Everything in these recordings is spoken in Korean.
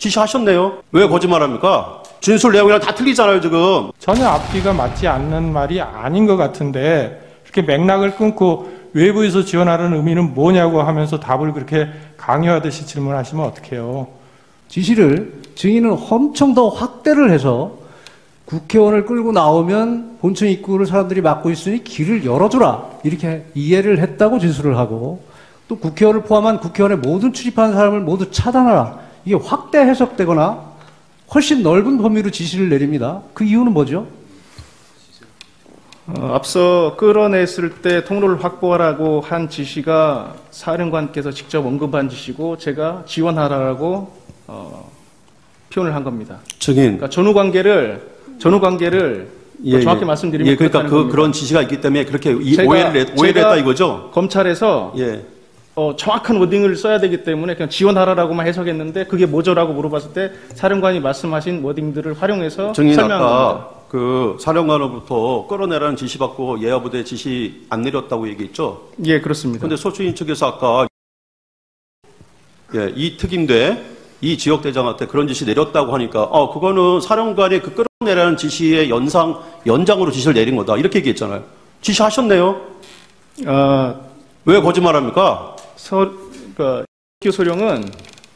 지시하셨네요. 왜 거짓말합니까? 진술 내용이랑 다 틀리잖아요, 지금. 전혀 앞뒤가 맞지 않는 말이 아닌 것 같은데 이렇게 맥락을 끊고 외부에서 지원하라는 의미는 뭐냐고 하면서 답을 그렇게 강요하듯이 질문하시면 어떡해요? 지시를 증인은 엄청 더 확대를 해서 국회의원을 끌고 나오면 본청 입구를 사람들이 막고 있으니 길을 열어주라 이렇게 이해를 했다고 진술을 하고, 또 국회의원을 포함한 국회의원의 모든 출입하는 사람을 모두 차단하라, 이게 확대 해석되거나 훨씬 넓은 범위로 지시를 내립니다. 그 이유는 뭐죠? 앞서 끌어냈을 때 통로를 확보하라고 한 지시가 사령관께서 직접 언급한 지시고 제가 지원하라고 표현을 한 겁니다. 증인. 그러니까 전후 관계를 정확히 말씀드리면 그러니까 그런 지시가 있기 때문에 그렇게 오해를 했다 이거죠? 검찰에서 정확한 워딩을 써야 되기 때문에 그냥 지원하라라고만 해석했는데 그게 뭐죠라고 물어봤을 때 사령관이 말씀하신 워딩들을 활용해서 증인 설명한 아까 겁니다. 그 사령관으로부터 끌어내라는 지시받고 예하부대 지시 안 내렸다고 얘기했죠? 예, 그렇습니다. 그런데 소추인 측에서 아까 이 특임대 이 지역대장한테 그런 지시 내렸다고 하니까 그거는 사령관이 그 끌어내라는 지시의 연장으로 지시를 내린 거다 이렇게 얘기했잖아요. 지시하셨네요. 왜 거짓말합니까? 소령은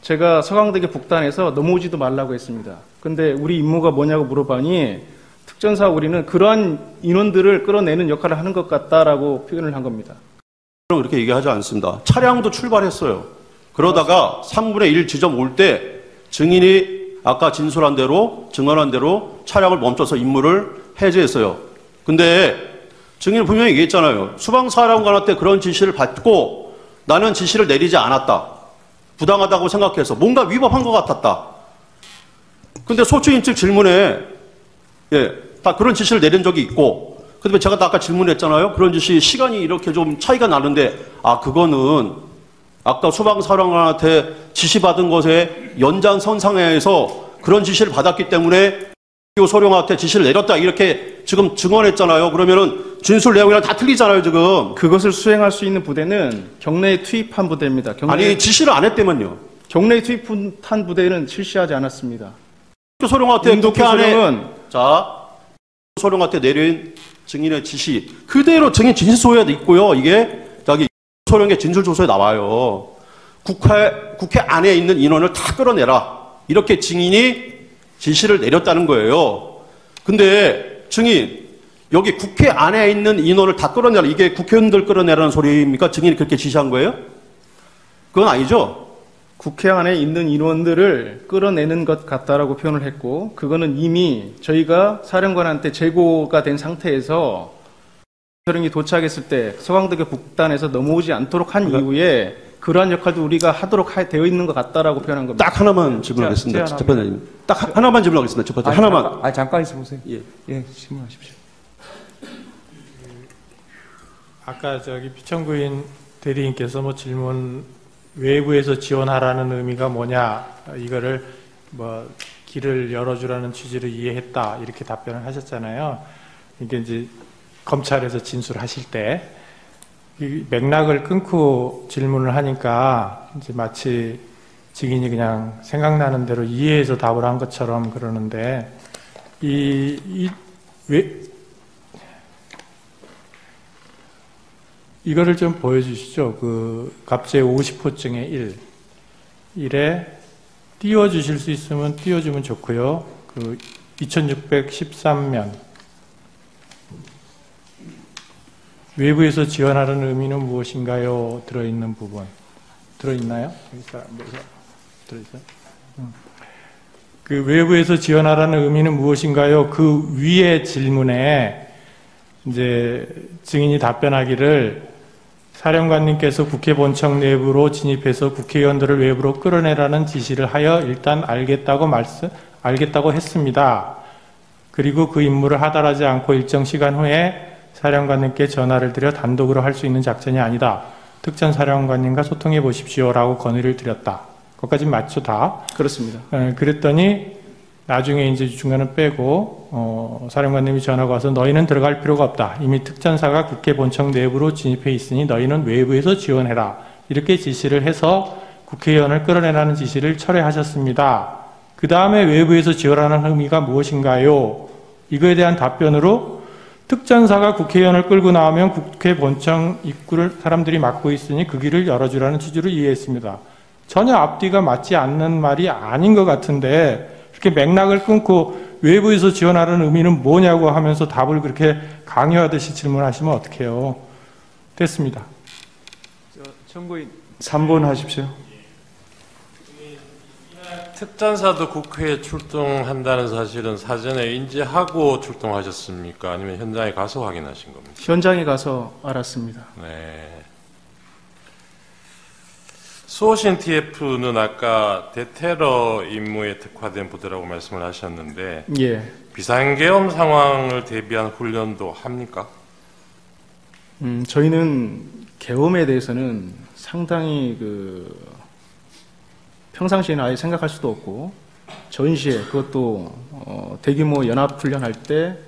제가 서강대교 북단에서 넘어오지도 말라고 했습니다. 근데 우리 임무가 뭐냐고 물어보니 특전사 우리는 그러한 인원들을 끌어내는 역할을 하는 것 같다라고 표현을 한 겁니다. 그럼 그렇게 얘기하지 않습니다. 차량도 출발했어요. 그러다가 3분의 1 지점 올 때 증인이 아까 진술한 대로 증언한 대로 차량을 멈춰서 임무를 해제했어요. 근데 증인은 분명히 얘기했잖아요. 수방사령관한테 그런 지시를 받고 나는 지시를 내리지 않았다. 부당하다고 생각해서 뭔가 위법한 것 같았다. 근데 소추인 측 질문에 다 그런 지시를 내린 적이 있고, 그다음에 제가 아까 질문했잖아요. 그런 지시 시간이 이렇게 좀 차이가 나는데 그거는 아까 수방사령관한테 지시받은 것에 연장선상에서 그런 지시를 받았기 때문에 소령한테 지시를 내렸다 이렇게 지금 증언했잖아요. 그러면은 진술 내용이랑 다 틀리잖아요, 지금. 그것을 수행할 수 있는 부대는 경내에 투입한 부대입니다. 지시를 안 했다면요. 경내에 투입한 부대는 실시하지 않았습니다. 소령한테 국회 안에 소령한테 내린 증인의 지시 그대로 증인 진술서에 있고요. 이게 소령의 진술조서에 나와요. 국회 안에 있는 인원을 다 끌어내라 이렇게 증인이 지시를 내렸다는 거예요. 근데 증인 여기 국회 안에 있는 인원을 다 끌어내라, 이게 국회의원들 끌어내라는 소리입니까? 증인이 그렇게 지시한 거예요? 그건 아니죠. 국회 안에 있는 인원들을 끌어내는 것 같다라고 표현을 했고, 그거는 이미 저희가 사령관한테 재고가 된 상태에서 소령이 도착했을 때 서강대교 북단에서 넘어오지 않도록 한 이후에 그러한 역할도 우리가 하도록 되어 있는 것 같다라고 표현한 겁니다. 딱 하나만 질문하겠습니다. 재판장님. 딱 하나만 질문하겠습니다. 재판장님. 하나만. 잠깐 있어보세요. 예, 질문하십시오. 아까 피청구인 대리인께서 질문 외부에서 지원하라는 의미가 뭐냐, 이거를 길을 열어주라는 취지로 이해했다 이렇게 답변을 하셨잖아요. 이게 이제 검찰에서 진술하실 때 이 맥락을 끊고 질문을 하니까 이제 마치 증인이 그냥 생각나는 대로 이해해서 답을 한 것처럼 그러는데 이거를 좀 보여주시죠. 갑제 50호증의 1에 띄워주실 수 있으면 띄워주면 좋고요. 2613면 외부에서 지원하라는 의미는 무엇인가요? 들어있는 부분. 들어있나요? 들어있어요? 외부에서 지원하라는 의미는 무엇인가요? 그 위의 질문에 이제 증인이 답변하기를 사령관님께서 국회 본청 내부로 진입해서 국회의원들을 외부로 끌어내라는 지시를 하여 일단 알겠다고 했습니다. 그리고 그 임무를 하달하지 않고 일정 시간 후에 사령관님께 전화를 드려 단독으로 할 수 있는 작전이 아니다. 특전 사령관님과 소통해 보십시오라고 건의를 드렸다. 그것까지 맞죠, 다? 그렇습니다. 그랬더니 나중에 이제 중간을 빼고 사령관님이 전화가 와서 너희는 들어갈 필요가 없다. 이미 특전사가 국회 본청 내부로 진입해 있으니 너희는 외부에서 지원해라. 이렇게 지시를 해서 국회의원을 끌어내라는 지시를 철회하셨습니다. 그 다음에 외부에서 지원하는 의미가 무엇인가요? 이거에 대한 답변으로 특전사가 국회의원을 끌고 나오면 국회 본청 입구를 사람들이 막고 있으니 그 길을 열어주라는 취지로 이해했습니다. 전혀 앞뒤가 맞지 않는 말이 아닌 것 같은데 이렇게 맥락을 끊고 외부에서 지원하는 의미는 뭐냐고 하면서 답을 그렇게 강요하듯이 질문하시면 어떡해요. 됐습니다. 청구인 3분 하십시오. 특전사도 국회에 출동한다는 사실은 사전에 인지하고 출동하셨습니까? 아니면 현장에 가서 확인하신 겁니까? 현장에 가서 알았습니다. 네. 수호신 TF는 아까 대테러 임무에 특화된 부대라고 말씀을 하셨는데 예. 비상계엄 상황을 대비한 훈련도 합니까? 저희는 계엄에 대해서는 상당히 평상시에는 아예 생각할 수도 없고 전시에 그것도 대규모 연합훈련할 때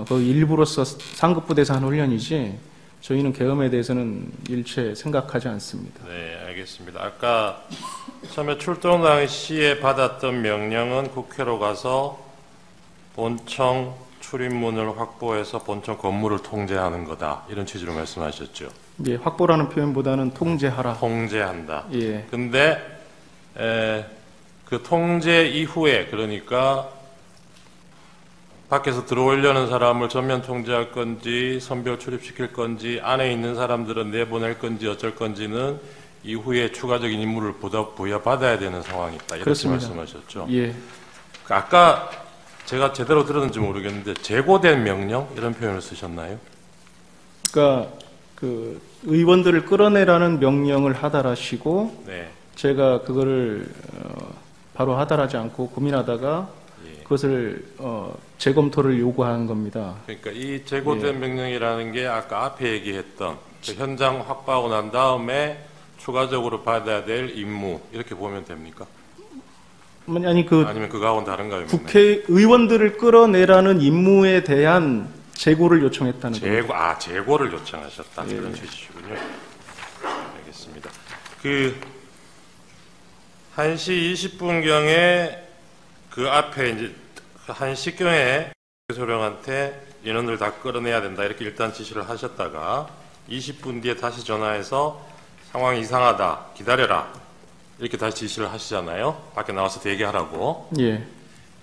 그 일부로서 상급부대에서 하는 훈련이지 저희는 계엄에 대해서는 일체 생각하지 않습니다. 네, 알겠습니다. 아까 처음에 출동 당시에 받았던 명령은 국회로 가서 본청 출입문을 확보해서 본청 건물을 통제하는 거다. 이런 취지로 말씀하셨죠. 예, 확보라는 표현보다는 통제하라. 통제한다. 예. 근데 그 통제 이후에 그러니까 밖에서 들어오려는 사람을 전면 통제할 건지 선별 출입시킬 건지 안에 있는 사람들은 내보낼 건지 어쩔 건지는 이후에 추가적인 임무를 부여받아야 되는 상황이 있다. 이렇게 그렇습니다. 말씀하셨죠. 예. 아까 제가 제대로 들었는지 모르겠는데 재고된 명령 이런 표현을 쓰셨나요? 그러니까 의원들을 끌어내라는 명령을 하달하시고 네. 제가 그거를 바로 하달하지 않고 고민하다가 예. 그것을 재검토를 요구한 겁니다. 그러니까 이 재고된 명령이라는 게 아까 앞에 얘기했던 그 현장 확보하고 난 다음에 추가적으로 받아야 될 임무 이렇게 보면 됩니까? 아니 아니면 그거하고는 다른가요? 국회의원들을 끌어내라는 임무에 대한 재고를 요청했다는 겁니다. 재고를 요청하셨다. 예. 그런 취지시군요. 알겠습니다. 1시 20분경에 그 앞에 이제 1시경에 소령한테 인원들 다 끌어내야 된다. 이렇게 일단 지시를 하셨다가 20분 뒤에 다시 전화해서 상황이 이상하다. 기다려라. 이렇게 다시 지시를 하시잖아요. 밖에 나와서 대기하라고. 예.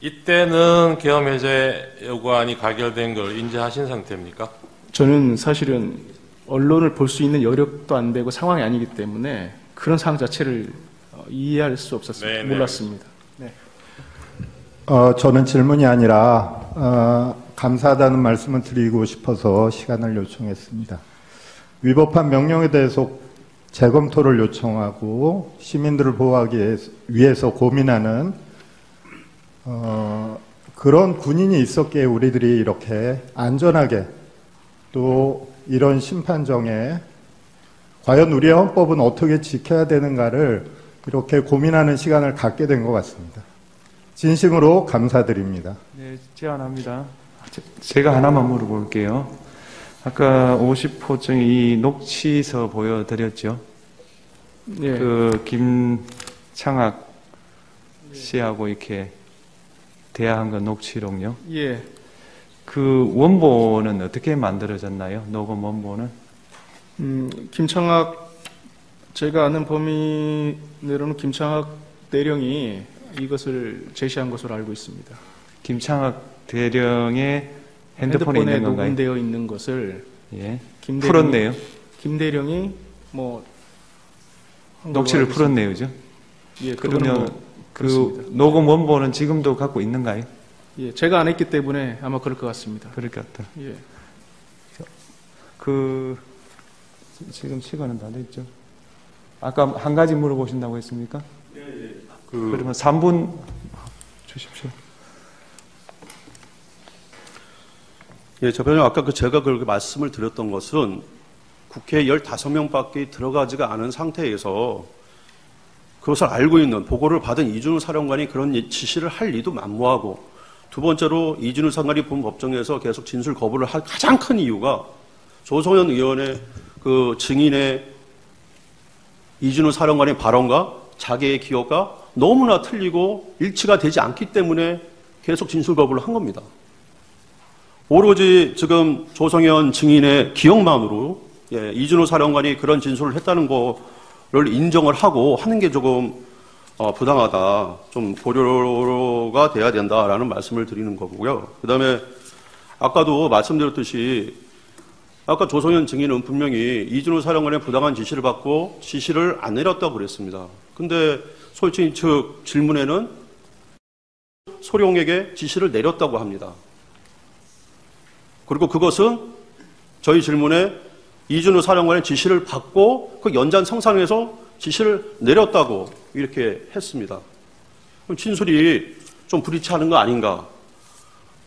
이때는 계엄 해제 요구안이 가결된 걸 인지하신 상태입니까? 저는 사실은 언론을 볼 수 있는 여력도 안 되고 상황이 아니기 때문에 그런 상황 자체를 이해할 수 없었습니다. 네, 몰랐습니다. 네. 저는 질문이 아니라 감사하다는 말씀을 드리고 싶어서 시간을 요청했습니다. 위법한 명령에 대해서 재검토를 요청하고 시민들을 보호하기 위해서 고민하는 그런 군인이 있었기에 우리들이 이렇게 안전하게 또 이런 심판정에 과연 우리의 헌법은 어떻게 지켜야 되는가를 이렇게 고민하는 시간을 갖게 된 것 같습니다. 진심으로 감사드립니다. 네, 제안합니다. 제가 하나만 물어볼게요. 아까 50호증 이 녹취서 보여드렸죠? 예. 김창학 씨하고 이렇게 대화한 건 녹취록요? 예. 그 원본은 어떻게 만들어졌나요? 녹음 원본은? 김창학, 제가 아는 범위내로는 김창학 대령이 이것을 제시한 것으로 알고 있습니다. 김창학 대령의 핸드폰에 있는 건가요? 녹음되어 있는 것을 예. 김대령이, 풀었네요. 김대령이 녹취를 풀었네요, 그죠? 예, 그러면 그 그렇습니다. 녹음 원본은 지금도 갖고 있는가요? 예, 제가 안 했기 때문에 아마 그럴 것 같습니다. 그럴 것 같다. 예. 지금 시간은 다 됐죠? 아까 한 가지 물어보신다고 했습니까? 그러면 3분 주십시오. 예, 저 변호사님, 아까 제가 그렇게 말씀을 드렸던 것은 국회에 15명밖에 들어가지가 않은 상태에서 그것을 알고 있는 보고를 받은 이준우 사령관이 그런 지시를 할 리도 만무하고, 두 번째로 이준우 사령관이 본 법정에서 계속 진술 거부를 할 가장 큰 이유가 조성현 의원의 그 증인의 이준우 사령관의 발언과 자기의 기억과 너무나 틀리고 일치가 되지 않기 때문에 계속 진술 거부를 한 겁니다. 오로지 지금 조성현 증인의 기억만으로 이준호 사령관이 그런 진술을 했다는 거를 인정을 하고 하는 게 조금 부당하다, 좀 고려가 돼야 된다라는 말씀을 드리는 거고요. 그 다음에 아까도 말씀드렸듯이 아까 조성현 증인은 분명히 이준호 사령관의 부당한 지시를 받고 지시를 안 내렸다고 그랬습니다. 근데 소유주인 측 질문에는 소룡에게 지시를 내렸다고 합니다. 그리고 그것은 저희 질문에 이준호 사령관의 지시를 받고 그 연장성상에서 지시를 내렸다고 이렇게 했습니다. 그럼 진술이 좀 불일치하는 거 아닌가?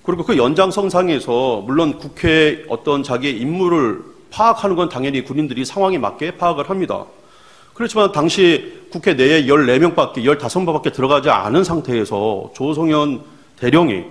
그리고 그 연장성상에서 물론 국회의 어떤 자기의 임무를 파악하는 건 당연히 군인들이 상황에 맞게 파악을 합니다. 그렇지만 당시 국회 내에 14명밖에, 15명밖에 들어가지 않은 상태에서 조성현 대령이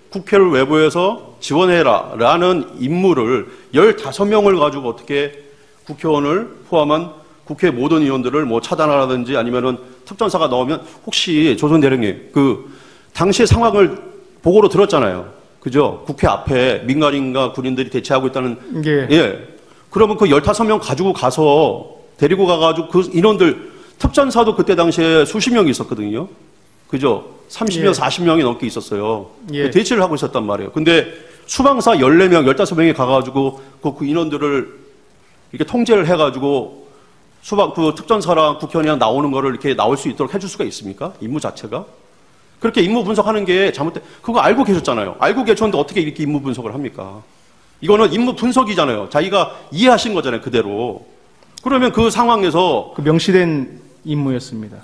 국회를 외부에서 지원해라 라는 임무를 15명을 가지고 어떻게 국회의원을 포함한 국회 모든 의원들을 뭐 차단하라든지 아니면은 특전사가 나오면 혹시 조성현 대령님 그 당시 상황을 보고로 들었잖아요. 그죠? 국회 앞에 민간인과 군인들이 대치하고 있다는. 그러면 그 15명 가지고 가서 데리고 가가지고 그 인원들, 특전사도 그때 당시에 수십 명이 있었거든요. 그죠? 30명, 40명이 넘게 있었어요. 대치를 하고 있었단 말이에요. 근데 수방사 14명, 15명이 가가지고 그 인원들을 이렇게 통제를 해가지고 그 특전사랑 국회의원이랑 나오는 거를 이렇게 나올 수 있도록 해줄 수가 있습니까? 임무 자체가? 그렇게 임무 분석하는 게 그거 알고 계셨잖아요. 알고 계셨는데 어떻게 이렇게 임무 분석을 합니까? 이거는 임무 분석이잖아요. 자기가 이해하신 거잖아요, 그대로. 그러면 그 상황에서. 그 명시된 임무였습니다.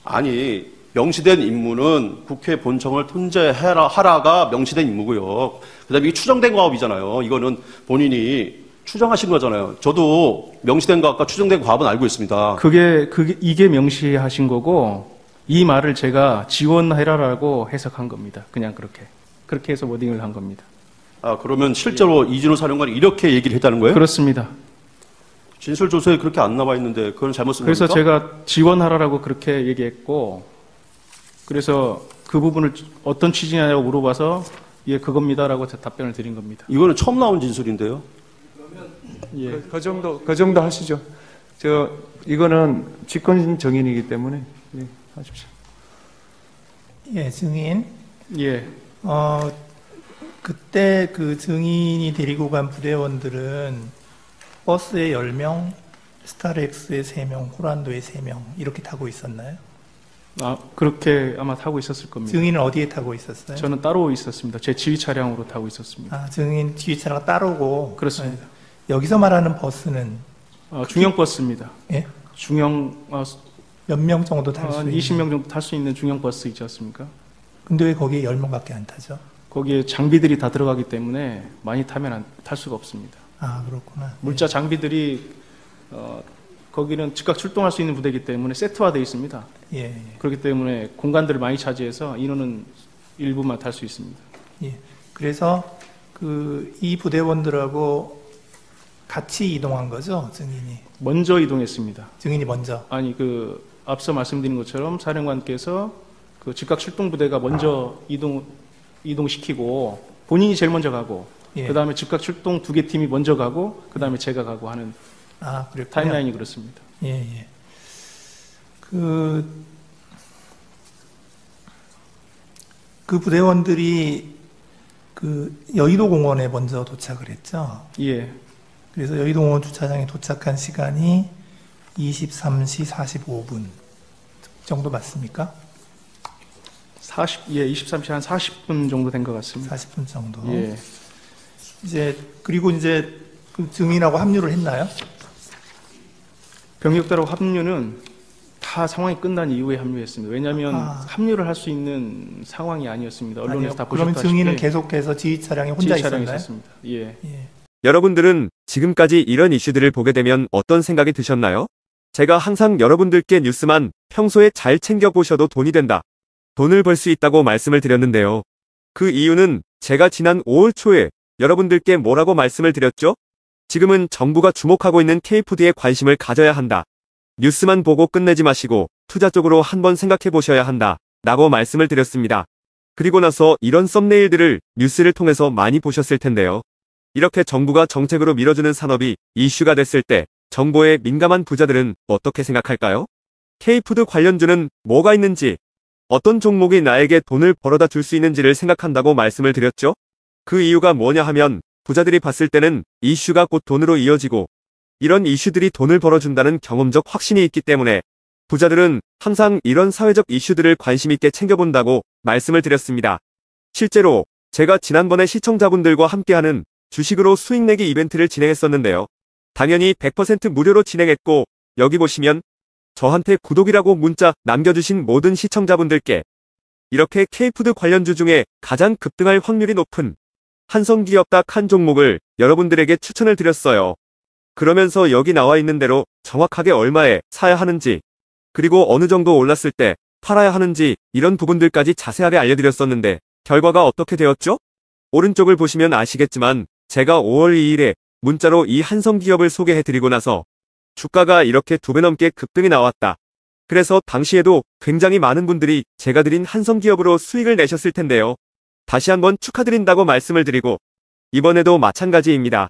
아니, 명시된 임무는 국회 본청을 하라가 명시된 임무고요. 그 다음에 이게 추정된 과업이잖아요. 이거는 본인이 추정하신 거잖아요. 저도 명시된 과업과 추정된 과업은 알고 있습니다. 이게 명시하신 거고, 이 말을 제가 지원해라라고 해석한 겁니다. 그냥 그렇게 해서 워딩을 한 겁니다. 아, 그러면 실제로 이준호 사령관이 이렇게 얘기를 했다는 거예요? 그렇습니다. 진술 조서에 그렇게 안 나와 있는데 그건 잘못 쓴 겁니까? 그래서 제가 지원하라라고 그렇게 얘기했고, 그래서 그 부분을 어떤 취지냐고 물어봐서 예, 그겁니다라고 답변을 드린 겁니다. 이거는 처음 나온 진술인데요. 그 정도 하시죠. 이거는 직권 정인이기 때문에 하십시오. 예, 증인. 예. 그때 그 증인이 데리고 간 부대원들은 버스에 10명, 스타렉스에 3명, 호란도에 3명 이렇게 타고 있었나요? 그렇게 아마 타고 있었을 겁니다. 증인은 어디에 타고 있었어요? 저는 따로 있었습니다. 제 지휘 차량으로 타고 있었습니다. 증인 지휘 차량 따로고. 그렇습니다. 여기서 말하는 버스는 중형 버스입니다. 예? 중형 몇 명 정도 탈 수 있는? 20명 정도 탈 수 있는 중형 버스 있지 않습니까? 근데 왜 거기에 10명밖에 안 타죠? 거기에 장비들이 다 들어가기 때문에 많이 타면 탈 수가 없습니다. 아, 그렇구나. 물자 장비들이 거기는 즉각 출동할 수 있는 부대이기 때문에 세트화되어 있습니다. 예. 그렇기 때문에 공간들을 많이 차지해서 인원은 일부만 탈 수 있습니다. 예. 그래서 이 부대원들하고 같이 이동한 거죠, 증인이? 먼저 이동했습니다. 증인이 먼저? 아니, 앞서 말씀드린 것처럼 사령관께서 그 즉각 출동 부대가 먼저 이동시키고 본인이 제일 먼저 가고, 그 다음에 즉각 출동 2개 팀이 먼저 가고, 그 다음에 제가 가고 하는 타임라인이 그렇습니다. 예. 그 부대원들이 여의도 공원에 먼저 도착을 했죠? 예. 그래서 여의도 공원 주차장에 도착한 시간이 23시 45분 정도 맞습니까? 23시 한 40분 정도 된 것 같습니다. 40분 정도. 예. 그리고 그 증인하고 합류를 했나요? 병력들하고 합류는 다 상황이 끝난 이후에 합류했습니다. 왜냐하면 합류를 할 수 있는 상황이 아니었습니다. 언론에서 다 보셨다시피. 그러면 증인은 계속해서 지휘 차량에 혼자 있었나요? 있었습니다. 예. 여러분들은 지금까지 이런 이슈들을 보게 되면 어떤 생각이 드셨나요? 제가 항상 여러분들께 뉴스만 평소에 잘 챙겨보셔도 돈이 된다. 돈을 벌 수 있다고 말씀을 드렸는데요. 그 이유는 제가 지난 5월 초에 여러분들께 뭐라고 말씀을 드렸죠? 지금은 정부가 주목하고 있는 K푸드에 관심을 가져야 한다. 뉴스만 보고 끝내지 마시고 투자 쪽으로 한번 생각해 보셔야 한다 라고 말씀을 드렸습니다. 그리고 나서 이런 썸네일들을 뉴스를 통해서 많이 보셨을 텐데요. 이렇게 정부가 정책으로 밀어주는 산업이 이슈가 됐을 때 정보에 민감한 부자들은 어떻게 생각할까요? K푸드 관련주는 뭐가 있는지, 어떤 종목이 나에게 돈을 벌어다 줄 수 있는지를 생각한다고 말씀을 드렸죠? 그 이유가 뭐냐 하면 부자들이 봤을 때는 이슈가 곧 돈으로 이어지고 이런 이슈들이 돈을 벌어준다는 경험적 확신이 있기 때문에 부자들은 항상 이런 사회적 이슈들을 관심 있게 챙겨본다고 말씀을 드렸습니다. 실제로 제가 지난번에 시청자분들과 함께하는 주식으로 수익 내기 이벤트를 진행했었는데요. 당연히 100% 무료로 진행했고 여기 보시면 저한테 구독이라고 문자 남겨주신 모든 시청자분들께 이렇게 K푸드 관련주 중에 가장 급등할 확률이 높은 한성기업 딱 한 종목을 여러분들에게 추천을 드렸어요. 그러면서 여기 나와 있는 대로 정확하게 얼마에 사야 하는지, 그리고 어느 정도 올랐을 때 팔아야 하는지 이런 부분들까지 자세하게 알려드렸었는데 결과가 어떻게 되었죠? 오른쪽을 보시면 아시겠지만 제가 5월 2일에 문자로 이 한성기업을 소개해드리고 나서 주가가 이렇게 2배 넘게 급등이 나왔다. 그래서 당시에도 굉장히 많은 분들이 제가 드린 한성기업으로 수익을 내셨을 텐데요. 다시 한번 축하드린다고 말씀을 드리고 이번에도 마찬가지입니다.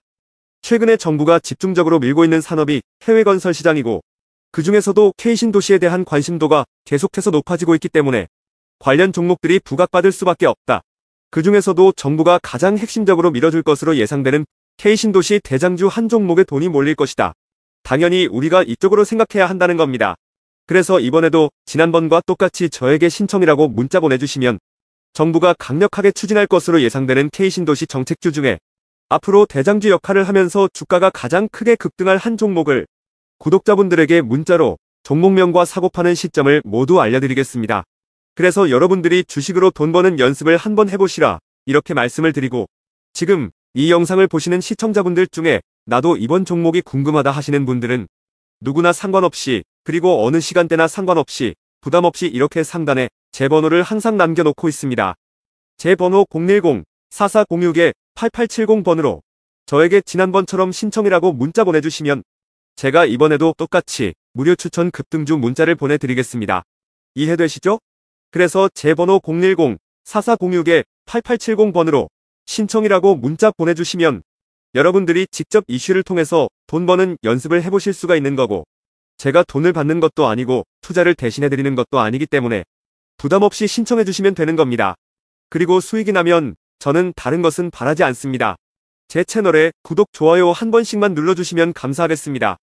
최근에 정부가 집중적으로 밀고 있는 산업이 해외 건설 시장이고 그 중에서도 K신도시에 대한 관심도가 계속해서 높아지고 있기 때문에 관련 종목들이 부각받을 수밖에 없다. 그 중에서도 정부가 가장 핵심적으로 밀어줄 것으로 예상되는 K신도시 대장주 한 종목에 돈이 몰릴 것이다. 당연히 우리가 이쪽으로 생각해야 한다는 겁니다. 그래서 이번에도 지난번과 똑같이 저에게 신청이라고 문자 보내주시면 정부가 강력하게 추진할 것으로 예상되는 K신도시 정책주 중에 앞으로 대장주 역할을 하면서 주가가 가장 크게 급등할 한 종목을 구독자분들에게 문자로 종목명과 사고 파는 시점을 모두 알려드리겠습니다. 그래서 여러분들이 주식으로 돈 버는 연습을 한번 해보시라 이렇게 말씀을 드리고 지금 이 영상을 보시는 시청자분들 중에 나도 이번 종목이 궁금하다 하시는 분들은 누구나 상관없이 그리고 어느 시간대나 상관없이 부담없이 이렇게 상단에 제 번호를 항상 남겨놓고 있습니다. 제 번호 010-4406-8870번으로 저에게 지난번처럼 신청이라고 문자 보내주시면 제가 이번에도 똑같이 무료 추천 급등주 문자를 보내드리겠습니다. 이해되시죠? 그래서 제 번호 010-4406-8870번으로 신청이라고 문자 보내주시면 여러분들이 직접 이슈를 통해서 돈 버는 연습을 해보실 수가 있는 거고 제가 돈을 받는 것도 아니고 투자를 대신해드리는 것도 아니기 때문에 부담없이 신청해주시면 되는 겁니다. 그리고 수익이 나면 저는 다른 것은 바라지 않습니다. 제 채널에 구독, 좋아요 한 번씩만 눌러주시면 감사하겠습니다.